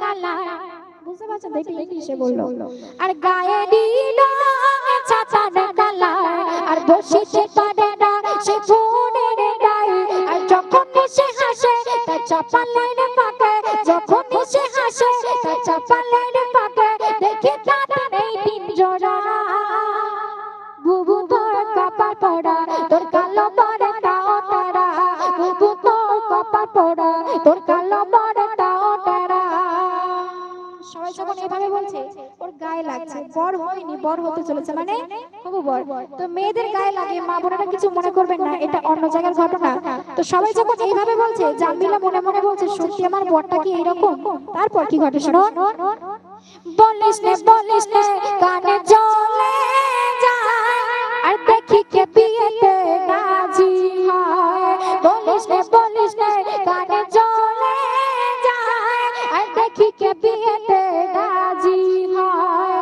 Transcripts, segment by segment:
কালা বুঝতে পারছেন দেখি ইংলিশে বললো আর গায়ে দিলো চাচার কালা আর বসিতে পারে না সে ফোনের গায়ে আর যখন সে হাসে তার চাপালের পাকে যখন সে হাসে তার চাপালের পাকে দেখে তাতে নেই তিন জোড়া বুবু তোর কপাল পোড়া তোর কালো বড় তাও তারা বুবু তোর কপাল পোড়া তোর কালো বড় তাও তারা সবাই যখন এভাবে বলছে ওর গায়ে লাগছে বর হয়নি বর হতে চলেছে মানে হবু বর তো মেয়েদের গায়ে লাগে মা বোনেরা কিছু মনে করবেন না এটা অন্য জায়গার ঘটনা তো সবাই যখন এইভাবে বলছে জামিলা মনে মনে বলছে সত্যি আমার বরটা কি এরকম তারপর কি ঘটে শোনো বলিস নে কানে জলে যায় আর দেখি কে বিয়েতে রাজি হয় বলিস নে কানে জলে যায় আর দেখি কে বিয়েতে রাজি হয়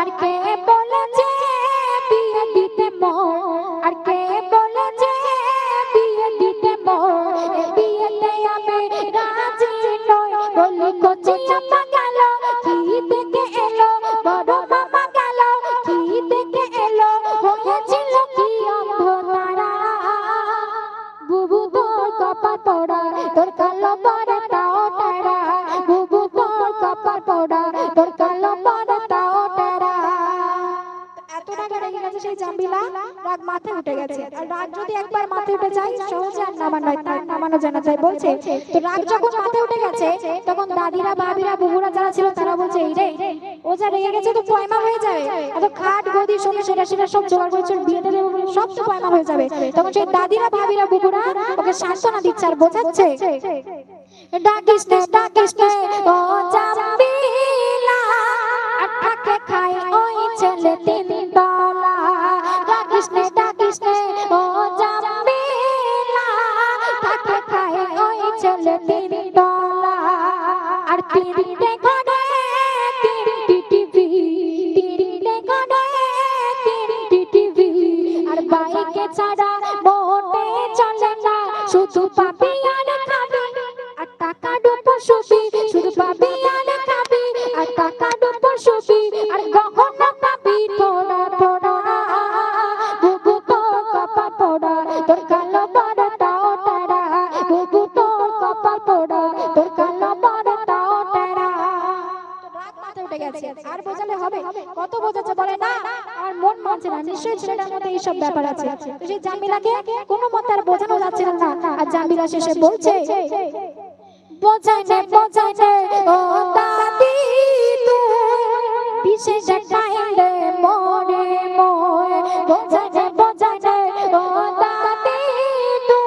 আর কে বলেছে বিয়ে দিতে মন আর কে বলেছে বিয়ে দিতে মন বিয়েতে আমি রাজি নই বলি কোচি চাপা গেল কি দেখে এলো বড় মামা গেল কি দেখে এলো হয়েছিল কি অন্ধকারা বুবু তোর কপাল পোড়া তোর কালো বড় তাও তারা বুবু তোর কপাল পোড়া তোর কালো বড় তাও তারা এত টাকা রেগে গেছে সেই জাম্বিলা রাগ মাথায় উঠে গেছে আর রাগ যদি একবার মাথায় উঠে যায় সহজে আর নামানো জানা যায় বলছে তো রাগ যখন মাথায় উঠে গেছে তখন দাদিরা ভাবিরা বুবুরা যারা ছিল তারা বলছে এই রে ও যা রেগে গেছে তো পয়মা হয়ে যাবে এত খাট গদি সোনা সেটা সব জোগাড় করে বিয়ে দেবে সব তো পয়মা হয়ে যাবে তখন সেই দাদিরা ভাবিরা বুবুরা ওকে সান্ত্বনা দিচ্ছে আর বোঝাচ্ছে ডাকিস নে ও জাম্বিলা আটকে খায় ওই ছেলে তিন তলা ডাকিস নে ও জাম্বিলা আটকে খায় ওই ছেলে তিন তলা আর তিনটে ঘরে তিনটি টিভি আর বাইকে ছাড়া মোটে চলে না শুধু পাবি আর খাবি আর টাকা ডুবো শুবি শুধু পাবি আর খাবি আর টাকা ডুবো শুবি আর গহনা পাবি থোড়া থোড়া বুবু তোর কপাল পোড়া তোর কালো বড় তাও তারা বুবু তোর কপাল পোড়া তোর কালো বড় তাও তারা রাগ মাথায় উঠে গেছে আর বোঝালে হবে কত বোঝাচ্ছে বলে না আমার মন মানছে না নিশ্চয়ই ছেলেটার মধ্যে এইসব ব্যাপার আছে তো সেই জামিলাকে কোনো মতে আর বোঝানো যাচ্ছে না আর জামিলা শেষে বলছে বোঝাই নে ও দাদি তুই বিশেষ কাইন্ডে মনে ময় বোঝাই নে ও দাদি তুই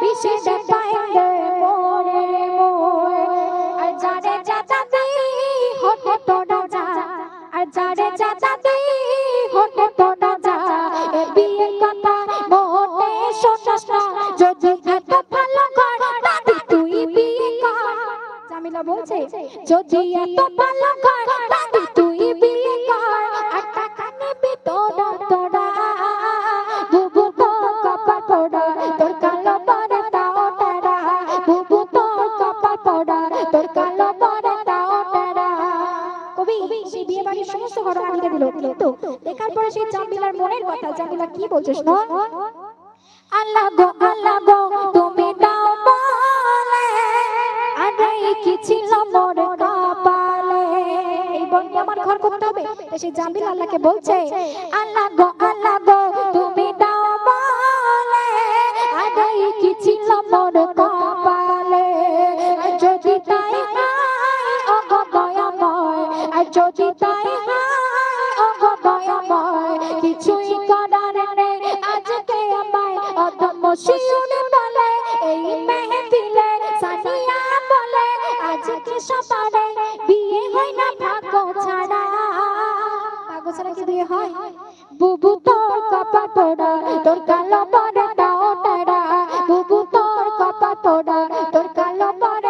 বিশেষ কাইন্ডে মনে ময় আর যারে চাচাদি হতে তোড়া যা আর যারে চাচাদি হতে তোড়া যা এ বিয়ের কথা মোটে শোনাস না যদি এত ভালো কর দাদি তুই বিয়ে কর জামিলা বলছে যদি এত ভালো কর দাদি তুই বিয়ে কর আর টাকা নেবি তোড়া তোড়া বুবু তোর কপাল পোড়া তোর কালো বড় তাও তারা বুবু তোর কপাল পোড়া তোর কালো বড় তাও তারা কবি সেই বিয়ে বাড়ির সমস্ত ঘটনা লিখে দিল কিন্তু দেখার পরে সেই জামিলার মনের কথা জামিলা কি বলছে শোনো আল্লাহ গো তুমি দাও বলে আরে কি ছিল মোর কপালে এই বন্ধু আমার ঘর করতে হবে তো সেই জামিলা আল্লাহকে বলছে আল্লাহ গো তুমি দাও বলে আরে কি ছিল মোর কপালে যদি তাই হয় ও গো দয়াময় আর যদি তাই হয় ও গো দয়াময় কিছুই করার নেই আজকে আমায় অদম্য শিউরে বলে এই মেহফিলে সানিয়া বলে আজকে সবারে বিয়ে হয় না ভাগ্য ছাড়া কি বিয়ে হয় বুবু তোর কপাল পোড়া তোর কালো বড় তাও তারা বুবু তোর কপাল পোড়া তোর কালো বড়